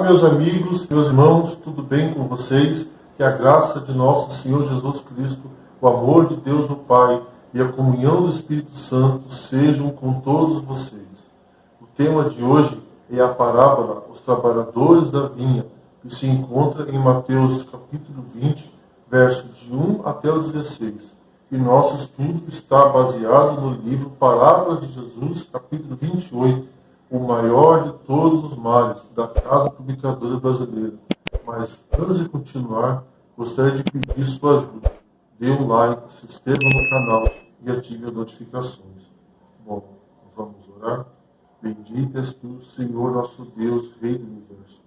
meus amigos, meus irmãos, tudo bem com vocês? Que a graça de nosso Senhor Jesus Cristo, o amor de Deus o Pai e a comunhão do Espírito Santo sejam com todos vocês. O tema de hoje é a parábola Os Trabalhadores da Vinha, que se encontra em Mateus capítulo 20, versos de 1 até o 16. E nosso estudo está baseado no livro Parábola de Jesus, capítulo 28, o maior de todos os males, da Casa Publicadora Brasileira. Mas, antes de continuar, gostaria de pedir sua ajuda. Dê um like, se inscreva no canal e ative as notificações. Bom, vamos orar? Bendito és tu, Senhor nosso Deus, Rei do Universo.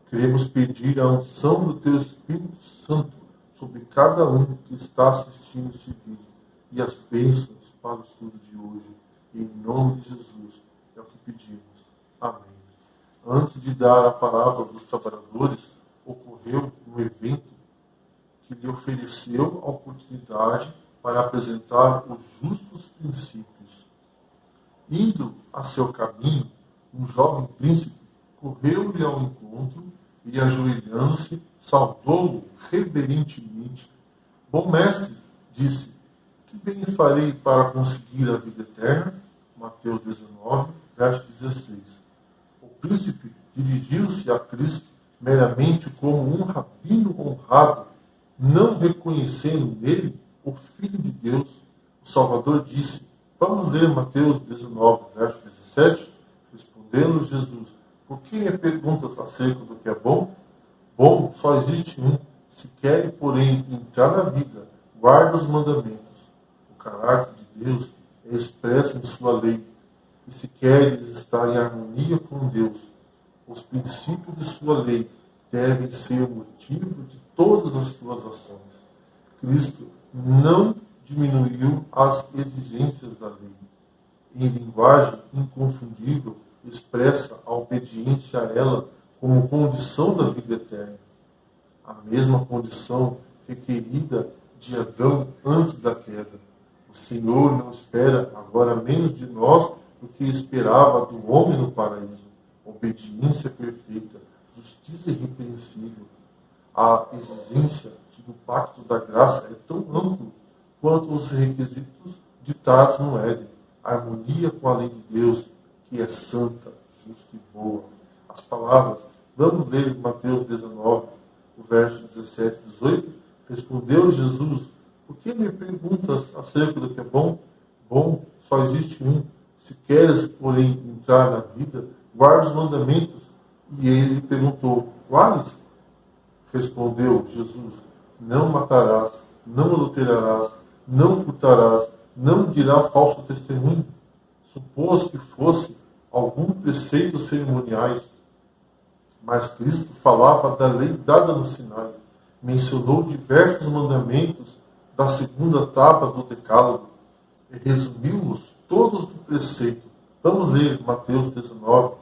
Queremos pedir a unção do Teu Espírito Santo sobre cada um que está assistindo este vídeo e as bênçãos para o estudo de hoje. Em nome de Jesus, é o que pedimos. Amém. Antes de dar a parábola dos trabalhadores, ocorreu um evento que lhe ofereceu a oportunidade para apresentar os justos princípios. Indo a seu caminho, um jovem príncipe correu-lhe ao encontro e, ajoelhando-se, saudou-o reverentemente. Bom mestre, disse, que bem farei para conseguir a vida eterna? Mateus 19, verso 16. O príncipe dirigiu-se a Cristo meramente como um rabino honrado, não reconhecendo nele o Filho de Deus. O Salvador disse, vamos ler Mateus 19, verso 17, respondendo Jesus, por que me perguntas acerca do que é bom? Bom só existe um, se quer, porém, entrar na vida, guarda os mandamentos. O caráter de Deus é expresso em sua lei, e se queres estar em harmonia com Deus, os princípios de sua lei devem ser o motivo de todas as suas ações. Cristo não diminuiu as exigências da lei. Em linguagem inconfundível, expressa a obediência a ela como condição da vida eterna. A mesma condição requerida de Adão antes da queda. O Senhor não espera agora menos de nós do que esperava do homem no paraíso. Obediência perfeita, justiça irrepreensível. A exigência do pacto da graça é tão amplo quanto os requisitos ditados no Éden. Harmonia com a lei de Deus, que é santa, justa e boa. As palavras, vamos ler Mateus 19, o verso 17 e 18. Respondeu Jesus, por que me perguntas acerca do que é bom? Bom só existe um. Se queres, porém, entrar na vida, guarda os mandamentos. E ele lhe perguntou, quais? Respondeu Jesus, não matarás, não adulterarás, não furtarás, não dirás falso testemunho. Supôs que fosse algum preceito cerimoniais, mas Cristo falava da lei dada no Sinai. Mencionou diversos mandamentos da segunda tábua do Decálogo e resumiu-os todos do preceito. Vamos ler Mateus 19,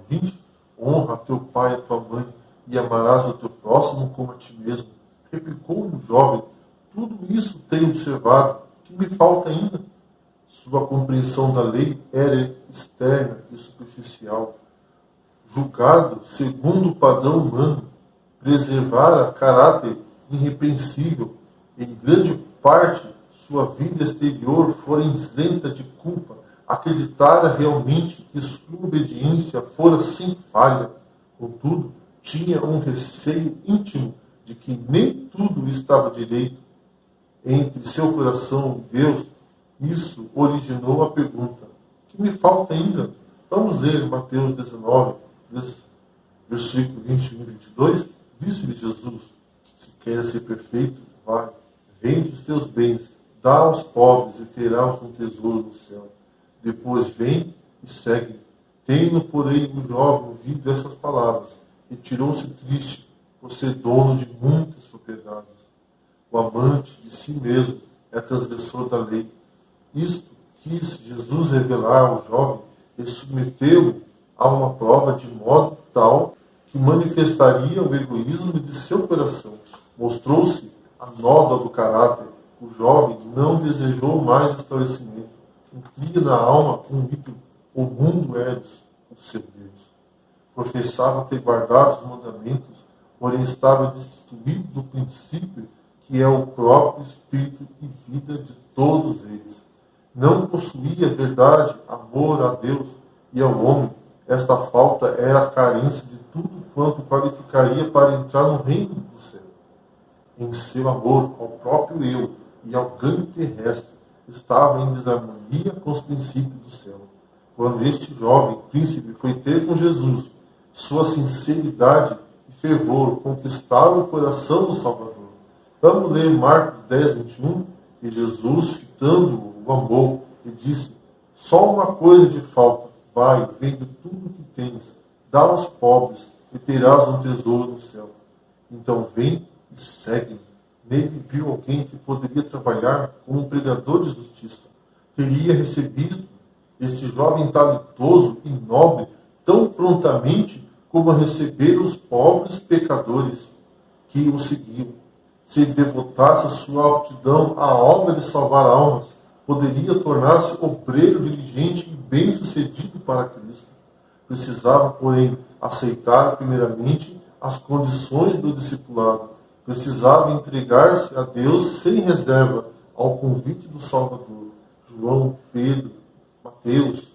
20. Honra a teu pai e a tua mãe e amarás o teu próximo como a ti mesmo. Replicou o jovem, tudo isso tenho observado, que me falta ainda? Sua compreensão da lei era externa e superficial. Julgado segundo o padrão humano, preservara caráter irrepreensível. Em grande parte, sua vida exterior fora isenta de culpa. Acreditara realmente que sua obediência fora sem falha. Contudo, tinha um receio íntimo de que nem tudo estava direito. Entre seu coração e Deus, isso originou a pergunta, que me falta ainda? Vamos ler Mateus 19, versículo 21 e 22. Disse-lhe Jesus, se queres ser perfeito, vai, vende os teus bens, dá aos pobres e terás um tesouro no céu. Depois vem e segue. Tendo, porém, o jovem ouvido essas palavras, retirou-se triste, por ser dono de muitas propriedades. O amante de si mesmo é transgressor da lei. Isto quis Jesus revelar ao jovem e submeteu-o a uma prova de modo tal que manifestaria o egoísmo de seu coração. Mostrou-se a nódoa do caráter. O jovem não desejou mais esclarecimento. Cria na alma um mito. O mundo é o seu Deus. professava ter guardado os mandamentos, porém estava destituído do princípio que é o próprio espírito e vida de todos eles. Não possuía verdade, amor a Deus e ao homem. Esta falta era a carência de tudo quanto qualificaria para entrar no reino do céu. Em seu amor ao próprio eu e ao ganho terrestre, estava em desarmonia com os princípios do céu. Quando este jovem príncipe foi ter com Jesus, sua sinceridade e fervor conquistaram o coração do Salvador. Vamos ler Marcos 10, 21, e Jesus, fitando-o, o amou e disse: só uma coisa te falta, vai, vende tudo o que tens, dá aos pobres, e terás um tesouro no céu. Então vem e segue-me. Nele viu alguém que poderia trabalhar como um pregador de justiça. Teria recebido este jovem talentoso e nobre tão prontamente como a receber os pobres pecadores que o seguiam. Se devotasse sua aptidão à obra de salvar almas, poderia tornar-se obreiro diligente e bem-sucedido para Cristo. Precisava, porém, aceitar primeiramente as condições do discipulado. Precisava entregar-se a Deus sem reserva ao convite do Salvador. João, Pedro, Mateus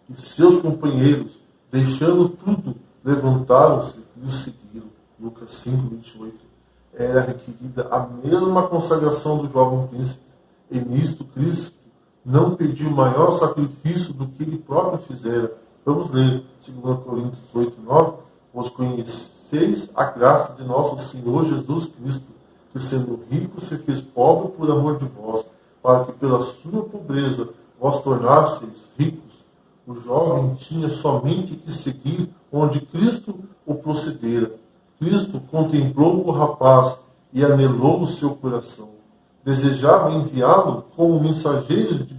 e seus companheiros, deixando tudo, levantaram-se e o seguiram. Lucas 5, 28. Era requerida a mesma consagração do jovem príncipe. E nisto Cristo não pediu maior sacrifício do que ele próprio fizera. Vamos ler 2 Coríntios 8, 9. Vos conheceis a graça de nosso Senhor Jesus Cristo, que sendo rico se fez pobre por amor de vós, para que pela sua pobreza vós tornasseis ricos. O jovem tinha somente que seguir onde Cristo o procedera. Cristo contemplou o rapaz e anelou o seu coração. Desejava enviá-lo como mensageiro de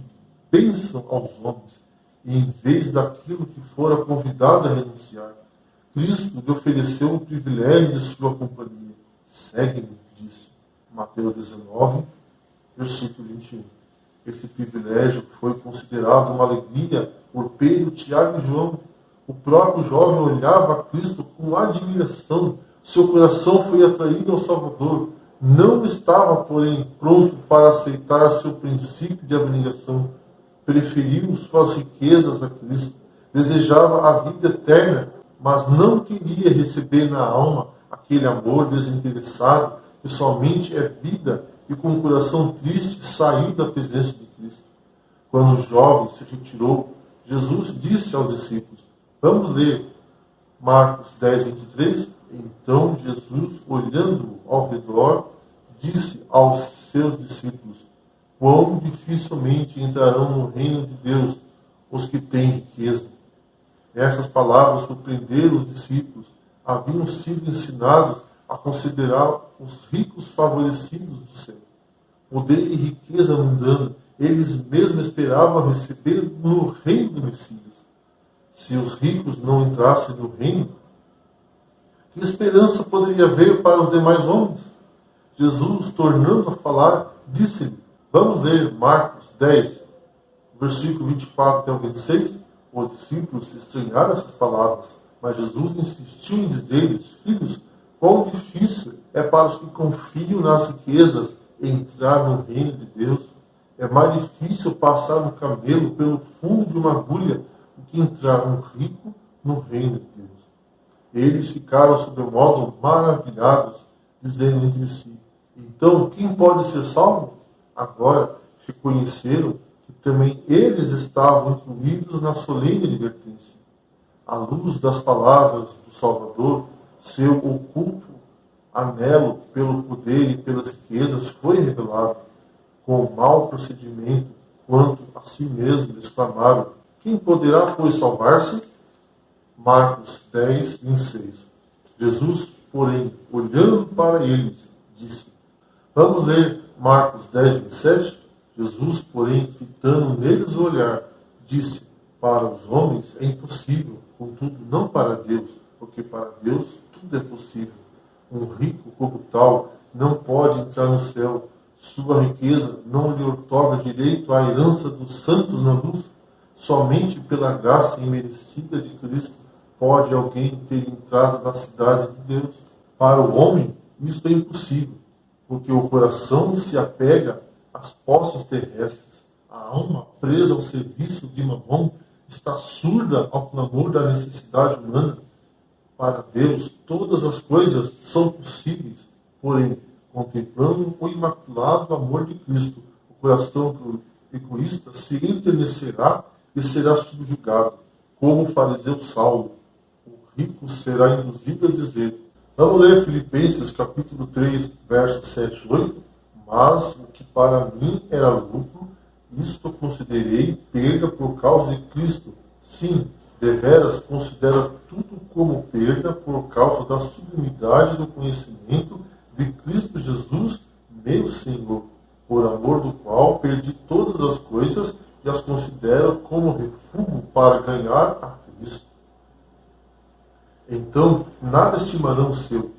bênção aos homens, e em vez daquilo que fora convidado a renunciar, Cristo lhe ofereceu o privilégio de sua companhia. Segue-me, disse. Mateus 19, versículo 21. Esse privilégio foi considerado uma alegria por Pedro, Tiago e João. O próprio jovem olhava a Cristo com admiração. Seu coração foi atraído ao Salvador. Não estava, porém, pronto para aceitar seu princípio de abnegação. Preferiu suas riquezas a Cristo. Desejava a vida eterna, mas não queria receber na alma aquele amor desinteressado que somente é vida, e com o coração triste saiu da presença de Cristo. Quando o jovem se retirou, Jesus disse aos discípulos, vamos ler Marcos 10, 23, então Jesus, olhando ao redor, disse aos seus discípulos, quão dificilmente entrarão no reino de Deus os que têm riqueza. Essas palavras surpreenderam os discípulos. Haviam sido ensinados a considerar os ricos favorecidos do céu. Poder e riqueza mundana, eles mesmos esperavam receber no reino do Messias. Se os ricos não entrassem no reino, que esperança poderia haver para os demais homens? Jesus, tornando a falar, disse-lhe, vamos ler Marcos 10, versículo 24 até o 26. Os discípulos estranharam essas palavras, mas Jesus insistiu em dizer-lhes, filhos, quão difícil é para os que confiam nas riquezas entrar no reino de Deus. É mais difícil passar um camelo pelo fundo de uma agulha do que entrar um rico no reino de Deus. Eles ficaram sobremodo maravilhados, dizendo entre si, então quem pode ser salvo? Agora reconheceram que também eles estavam incluídos na solene advertência. À luz das palavras do Salvador, seu oculto anelo pelo poder e pelas riquezas foi revelado. Com mau procedimento, quanto a si mesmo exclamaram, quem poderá, pois, salvar-se? Marcos 10, 26. Jesus, porém, olhando para eles, disse, vamos ler Marcos 10, 27? Jesus, porém, fitando neles o olhar, disse, para os homens é impossível, contudo não para Deus, porque para Deus tudo é possível. Um rico como tal não pode entrar no céu. Sua riqueza não lhe outorga direito à herança dos santos na luz. Somente pela graça imerecida de Cristo pode alguém ter entrado na cidade de Deus? Para o homem, isto é impossível, porque o coração se apega às posses terrestres. A alma presa ao serviço de Mamon está surda ao clamor da necessidade humana. Para Deus, todas as coisas são possíveis, porém, contemplando o imaculado amor de Cristo, o coração egoísta se enternecerá e será subjugado, como o fariseu Saulo. O rico será induzido a dizer. Vamos ler Filipenses capítulo 3, versos 7 e 8. Mas o que para mim era lucro, isto considerei perda por causa de Cristo. Sim, deveras considero tudo como perda por causa da sublimidade do conhecimento de Cristo Jesus, meu Senhor, por amor do qual perdi todas as coisas e as considero como refúgio para ganhar a Cristo. Então, nada estimarão o seu.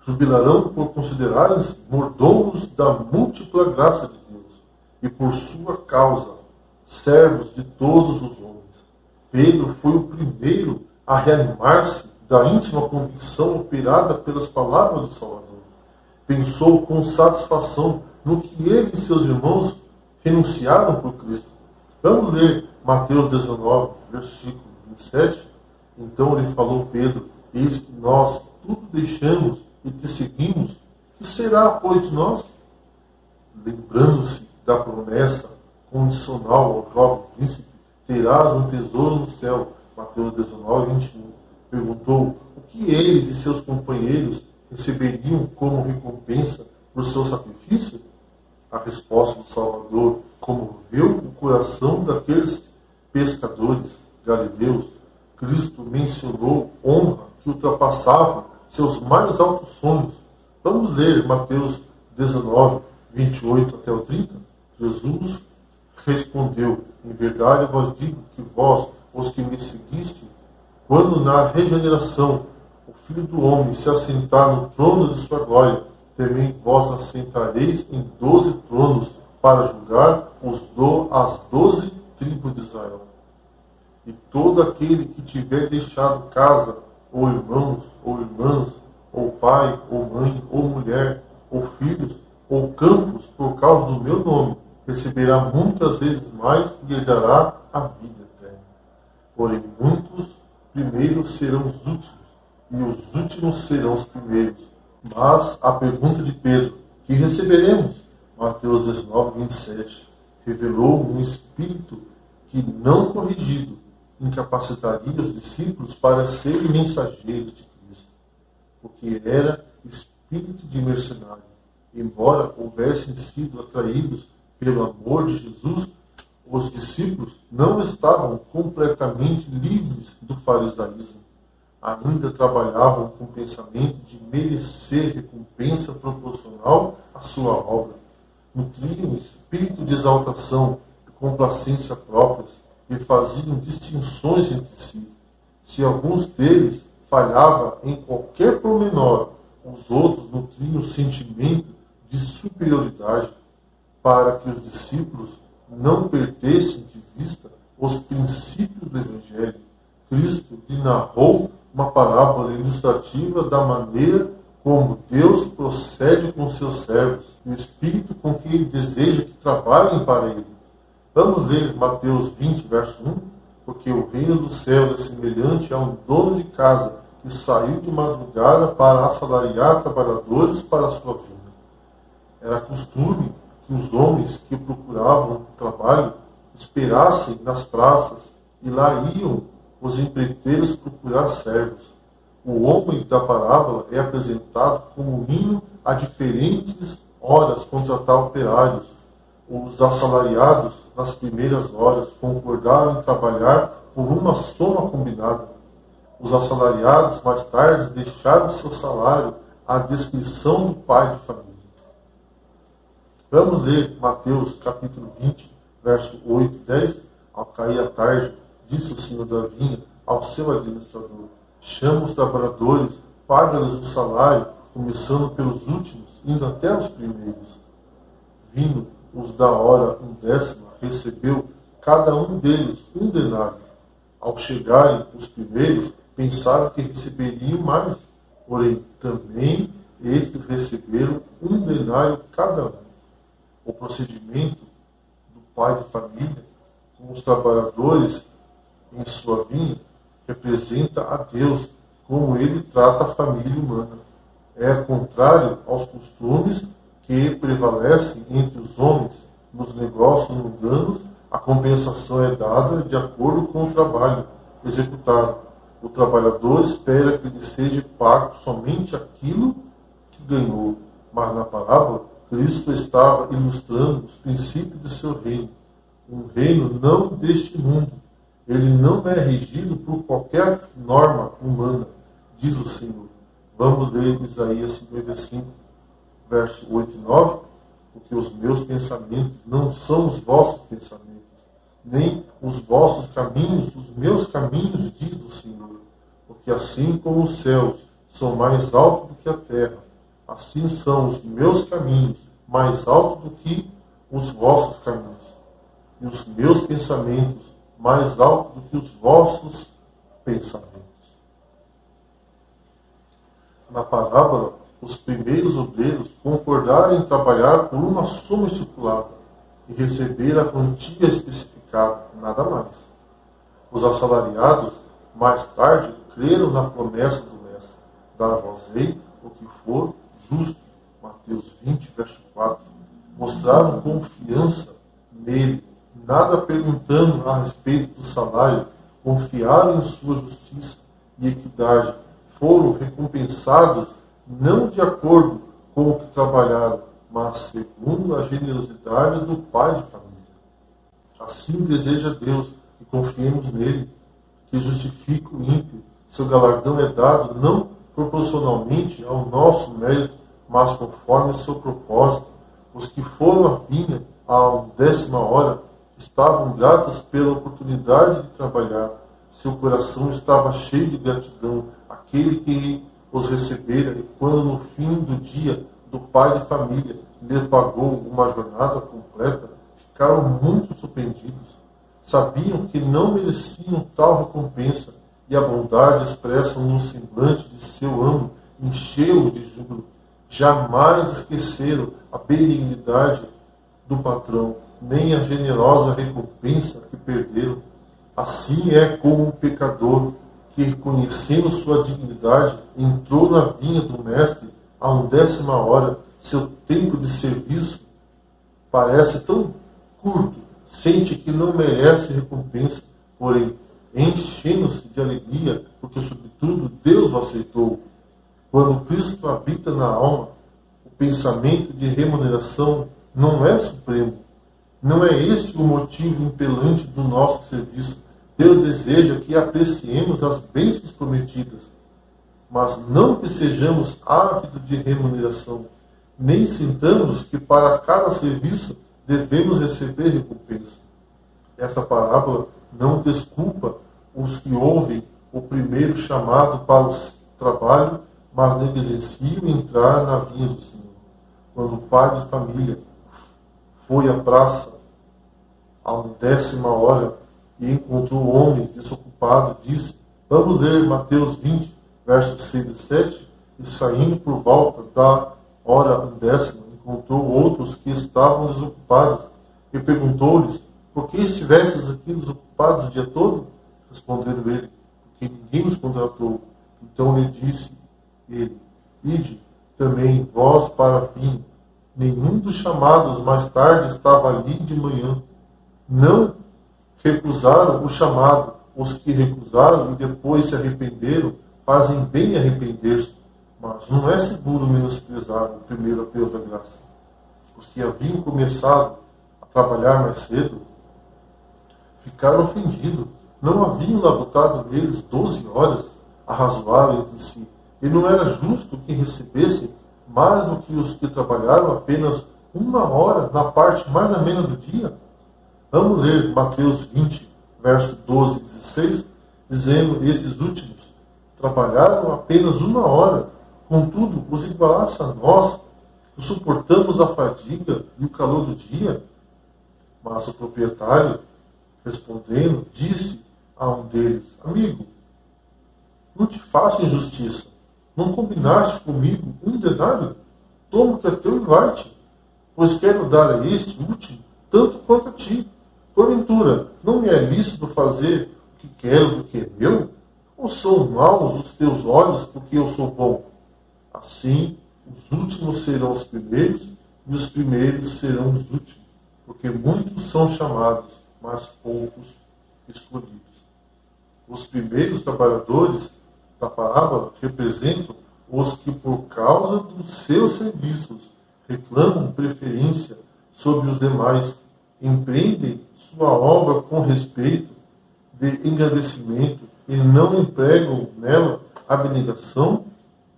Jubilarão por considerarem-se mordomos da múltipla graça de Deus, e por sua causa, servos de todos os homens. Pedro foi o primeiro a reanimar-se da íntima convicção operada pelas palavras do Salvador. Pensou com satisfação no que ele e seus irmãos renunciaram por Cristo. Vamos ler Mateus 19, versículo 27. Então lhe falou Pedro, eis que nós tudo deixamos e te seguimos, que será, pois, de nós? Lembrando-se da promessa condicional ao jovem príncipe, terás um tesouro no céu. Mateus 19, 21. Perguntou o que eles e seus companheiros receberiam como recompensa por seu sacrifício? A resposta do Salvador comoveu o coração daqueles pescadores galileus. Cristo mencionou honra que ultrapassava seus mais altos sonhos. Vamos ler Mateus 19, 28 até o 30. Jesus respondeu, em verdade vos digo que vós, os que me seguiste, quando na regeneração o Filho do Homem se assentar no trono de sua glória, também vós assentareis em 12 tronos para julgar as 12 tribos de Israel. E todo aquele que tiver deixado casa, ou irmãos, ou irmãs, ou pai, ou mãe, ou mulher, ou filhos, ou campos, por causa do meu nome, receberá muitas vezes mais e herdará a vida eterna. Porém, muitos primeiros serão os últimos, e os últimos serão os primeiros. Mas a pergunta de Pedro, que receberemos? Mateus 19, 27, revelou um espírito que, não corrigido, incapacitaria os discípulos para serem mensageiros de Cristo, porque era espírito de mercenário. Embora houvessem sido atraídos pelo amor de Jesus, os discípulos não estavam completamente livres do farisaísmo. Ainda trabalhavam com o pensamento de merecer recompensa proporcional à sua obra. Nutriam espírito de exaltação e complacência próprias e faziam distinções entre si. Se alguns deles falhavam em qualquer pormenor, os outros nutriam o sentimento de superioridade, para que os discípulos não perdessem de vista os princípios do Evangelho. Cristo lhe narrou uma parábola ilustrativa da maneira como Deus procede com seus servos e o espírito com que ele deseja que trabalhem para ele. Vamos ler Mateus 20, verso 1. Porque o reino dos céus é semelhante a um dono de casa que saiu de madrugada para assalariar trabalhadores para a sua vinda. Era costume que os homens que procuravam trabalho esperassem nas praças, e lá iam os empreiteiros procurar servos. O homem da parábola é apresentado como indo a diferentes horas contratar operários. Os assalariados, nas primeiras horas, concordaram em trabalhar por uma soma combinada. Os assalariados, mais tarde, deixaram seu salário à descrição do pai de família. Vamos ler Mateus capítulo 20, verso 8 e 10. Ao cair a tarde, disse o senhor da vinha ao seu administrador: chama os trabalhadores, paga-lhes o salário, começando pelos últimos, indo até os primeiros. Vindo os da hora 1/10, recebeu cada um deles 1 denário. Ao chegarem os primeiros, pensaram que receberiam mais, porém também estes receberam 1 denário cada um. O procedimento do pai de família com os trabalhadores em sua vinha representa a Deus, como ele trata a família humana. É contrário aos costumes que prevalecem entre os homens. Nos negócios mundanos, a compensação é dada de acordo com o trabalho executado. O trabalhador espera que lhe seja pago somente aquilo que ganhou. Mas na parábola, Cristo estava ilustrando os princípios de seu reino. Um reino não deste mundo. Ele não é regido por qualquer norma humana, diz o Senhor. Vamos ler Isaías 55, verso 8 e 9. Porque os meus pensamentos não são os vossos pensamentos, nem os vossos caminhos, os meus caminhos, diz o Senhor. Porque assim como os céus são mais altos do que a terra, assim são os meus caminhos mais altos do que os vossos caminhos, e os meus pensamentos mais altos do que os vossos pensamentos. Na parábola, os primeiros obreiros concordaram em trabalhar por uma soma estipulada e receber a quantia especificada, nada mais. Os assalariados, mais tarde, creram na promessa do Mestre: dar-vos-ei o que for justo. Mateus 20, verso 4. Mostraram confiança nele, nada perguntando a respeito do salário, confiaram em sua justiça e equidade, foram recompensados não de acordo com o que trabalharam, mas segundo a generosidade do pai de família. Assim deseja Deus que confiemos nele, que justifica o ímpio. Seu galardão é dado não proporcionalmente ao nosso mérito, mas conforme seu propósito. Os que foram à vinha à 10ª hora estavam gratos pela oportunidade de trabalhar. Seu coração estava cheio de gratidão. Aquele que os recebera, e quando no fim do dia do pai de família lhe pagou uma jornada completa, ficaram muito surpreendidos. Sabiam que não mereciam tal recompensa, e a bondade expressa no semblante de seu amo encheu-o de júbilo. Jamais esqueceram a benignidade do patrão, nem a generosa recompensa que perderam. Assim é com o pecador que, reconhecendo sua dignidade, entrou na vinha do Mestre à 10ª hora. Seu tempo de serviço parece tão curto, sente que não merece recompensa, porém, enchendo-se de alegria, porque, sobretudo, Deus o aceitou. Quando Cristo habita na alma, o pensamento de remuneração não é supremo. Não é este o motivo impelente do nosso serviço. Deus deseja que apreciemos as bênçãos prometidas, mas não que sejamos ávidos de remuneração, nem sintamos que para cada serviço devemos receber recompensa. Essa parábola não desculpa os que ouvem o primeiro chamado para o trabalho, mas negligenciam entrar na vinha do Senhor. Quando o pai de família foi à praça à 10ª hora e encontrou homens desocupados, disse: vamos ler Mateus 20, versos 6 e 7, e saindo por volta da hora 10ª, encontrou outros que estavam desocupados, e perguntou-lhes: por que estivestes aqui desocupados o dia todo? Responderam ele: porque ninguém nos contratou. Então lhe disse ele: ide também vós para a vinha. Nenhum dos chamados mais tarde estava ali de manhã. Não recusaram o chamado. Os que recusaram e depois se arrependeram fazem bem arrepender-se. Mas não é seguro menosprezar o primeiro apelo da graça. Os que haviam começado a trabalhar mais cedo ficaram ofendidos. Não haviam labutado neles 12 horas, arrazoaram entre si. E não era justo que recebessem mais do que os que trabalharam apenas 1 hora na parte mais amena do dia. Vamos ler Mateus 20, verso 12 e 16, dizendo: esses últimos trabalharam apenas 1 hora, contudo, os igualasse a nós, que suportamos a fadiga e o calor do dia. Mas o proprietário, respondendo, disse a um deles: amigo, Não te faço injustiça. Não combinaste comigo um denário? Toma o que é teu e vai-te, pois quero dar a este último tanto quanto a ti. Porventura, não me é lícito fazer o que quero do que é meu? Ou são maus os teus olhos porque eu sou bom? Assim, os últimos serão os primeiros, e os primeiros serão os últimos, porque muitos são chamados, mas poucos escolhidos. Os primeiros trabalhadores da parábola representam os que, por causa dos seus serviços, reclamam preferência sobre os demais, empreendem sua obra com respeito de engrandecimento e não empregam nela abnegação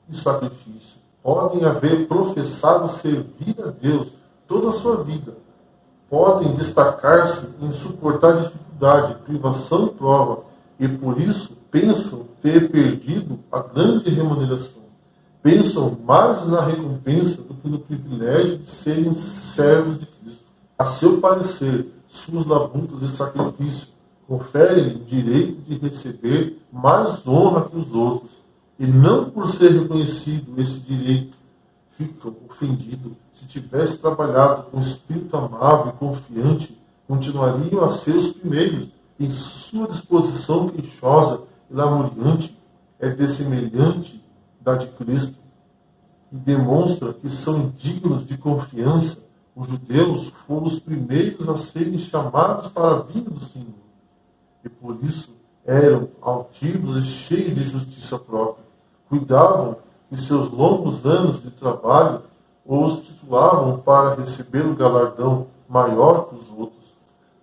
e sacrifício. Podem haver professado servir a Deus toda a sua vida. Podem destacar-se em suportar dificuldade, privação e prova, e por isso pensam ter perdido a grande remuneração. Pensam mais na recompensa do que no privilégio de serem servos de Cristo. A seu parecer, suas labutas e sacrifício conferem o direito de receber mais honra que os outros, e não por ser reconhecido esse direito, ficam ofendidos. Se tivesse trabalhado com espírito amável e confiante, continuariam a ser os primeiros. Em sua disposição queixosa e lamuriante é dessemelhante da de Cristo e demonstra que são dignos de confiança. Os judeus foram os primeiros a serem chamados para a vinda do Senhor, e por isso eram altivos e cheios de justiça própria. Cuidavam que seus longos anos de trabalho os titulavam para receber o galardão maior que os outros.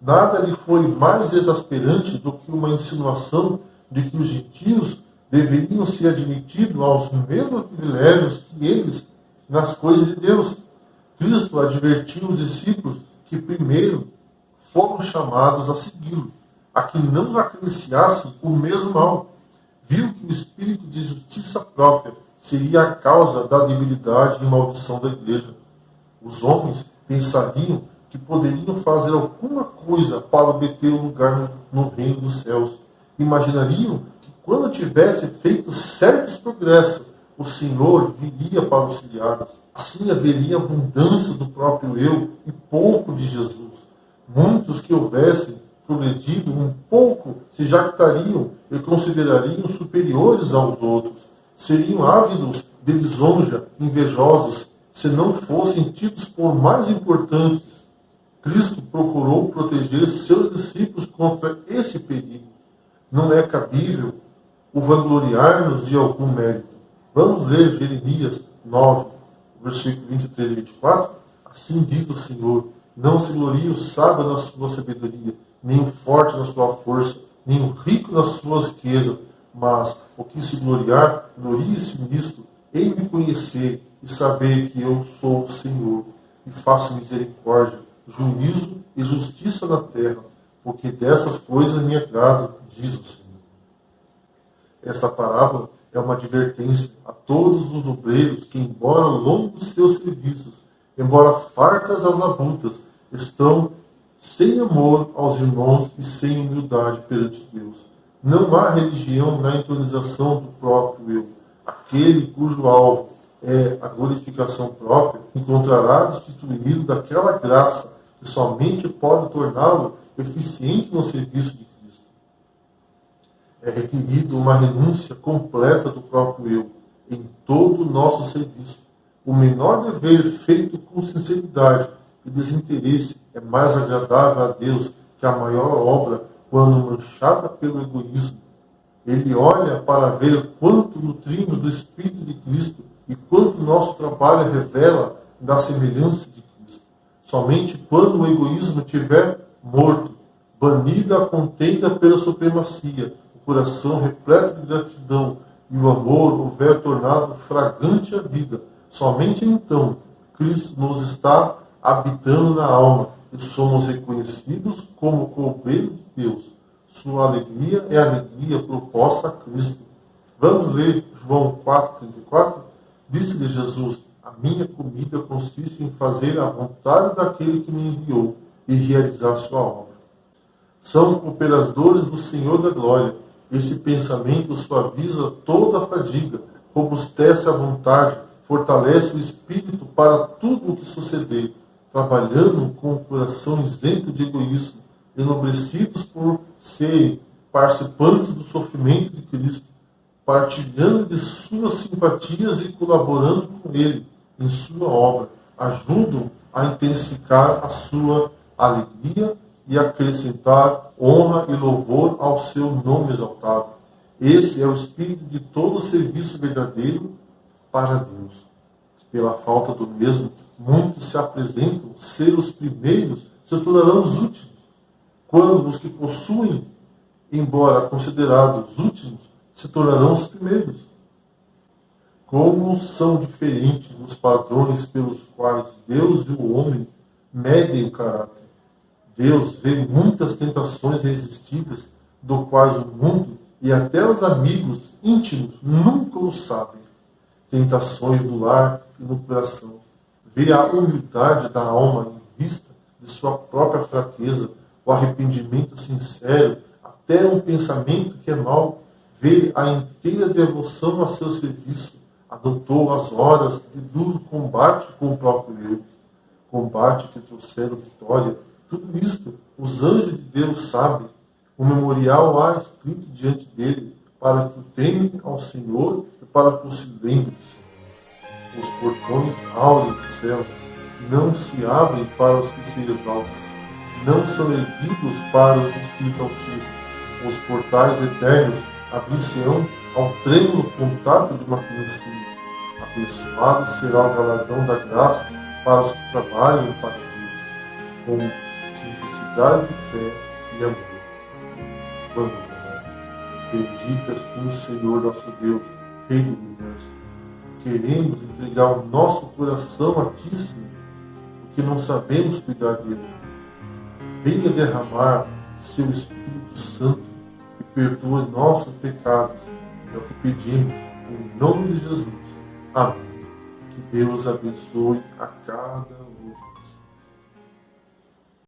Nada lhe foi mais exasperante do que uma insinuação de que os gentios deveriam ser admitidos aos mesmos privilégios que eles nas coisas de Deus. Cristo advertiu os discípulos que primeiro foram chamados a segui-lo, a que não acariciassem o mesmo mal. Viu que o espírito de justiça própria seria a causa da debilidade e maldição da igreja. Os homens pensariam que poderiam fazer alguma coisa para obter um lugar no reino dos céus. Imaginariam que quando tivesse feito certos progressos, o Senhor viria para auxiliá-los. Assim haveria abundância do próprio eu e pouco de Jesus. Muitos que houvessem progredido um pouco se jactariam e considerariam superiores aos outros. Seriam ávidos de lisonja, invejosos, se não fossem tidos por mais importantes. Cristo procurou proteger seus discípulos contra esse perigo. Não é cabível o vangloriar-nos de algum mérito. Vamos ler Jeremias 9, versículo 23 e 24. Assim diz o Senhor: não se glorie o sábio na sua sabedoria, nem o forte na sua força, nem o rico nas suas riquezas, mas o que se gloriar, glorie-se nisto, em me conhecer e saber que eu sou o Senhor, e faço misericórdia, juízo e justiça na terra, porque dessas coisas me agrada, diz o Senhor. Esta parábola é uma advertência a todos os obreiros que, embora longos seus serviços, embora fartas as labutas, estão sem amor aos irmãos e sem humildade perante Deus. Não há religião na entronização do próprio eu. Aquele cujo alvo é a glorificação própria encontrará destituído daquela graça que somente pode torná-lo eficiente no serviço de Cristo. É requerido uma renúncia completa do próprio eu em todo o nosso serviço. O menor dever feito com sinceridade e desinteresse é mais agradável a Deus que a maior obra quando manchada pelo egoísmo. Ele olha para ver quanto nutrimos do Espírito de Cristo e quanto nosso trabalho revela da semelhança de Cristo. Somente quando o egoísmo estiver morto, banida a contenda pela supremacia, o coração repleto de gratidão e o amor houver tornado fragante a vida, somente então Cristo nos está habitando na alma e somos reconhecidos como cobreiros de Deus. Sua alegria é a alegria proposta a Cristo. Vamos ler João 4,34? Disse-lhe Jesus: a minha comida consiste em fazer a vontade daquele que me enviou e realizar sua obra. São cooperadores do Senhor da glória Esse pensamento suaviza toda a fadiga, robustece a vontade, fortalece o espírito para tudo o que suceder, trabalhando com o coração isento de egoísmo, enobrecidos por serem participantes do sofrimento de Cristo, partilhando de suas simpatias e colaborando com Ele em sua obra, ajudam a intensificar a sua alegria e acrescentar honra e louvor ao seu nome exaltado. Esse é o espírito de todo serviço verdadeiro para Deus. Pela falta do mesmo, muitos se apresentam ser os primeiros, se tornarão os últimos, quando os que possuem, embora considerados últimos, se tornarão os primeiros. Como são diferentes os padrões pelos quais Deus e o homem medem o caráter. Deus vê muitas tentações resistidas, do quais o mundo e até os amigos íntimos nunca o sabem. Tentações do lar e no coração. Vê a humildade da alma em vista de sua própria fraqueza, o arrependimento sincero, até um pensamento que é mau. Vê a inteira devoção a seu serviço. Adotou as horas de duro combate com o próprio eu. Combate que trouxeram vitória. Tudo isto os anjos de Deus sabem. O memorial há escrito diante dele, para que o temem ao Senhor e para que o se lembre do Senhor. Os portões áureos do céu não se abrem para os que se exaltam, não são erguidos para os de espírito altivo. Os portais eternos abrir-se-ão ao trêmulo contato de uma criancinha. Abençoado será o galardão da graça para os que trabalham para Deus, com simplicidade, fé e amor. Vamos orar. Bendito és tu, Senhor nosso Deus, Rei do Universo. Queremos entregar o nosso coração a ti, Senhor, porque não sabemos cuidar dele. Venha derramar seu Espírito Santo e perdoa nossos pecados. É o que pedimos, em nome de Jesus. Amém. Que Deus abençoe a cada um de vocês.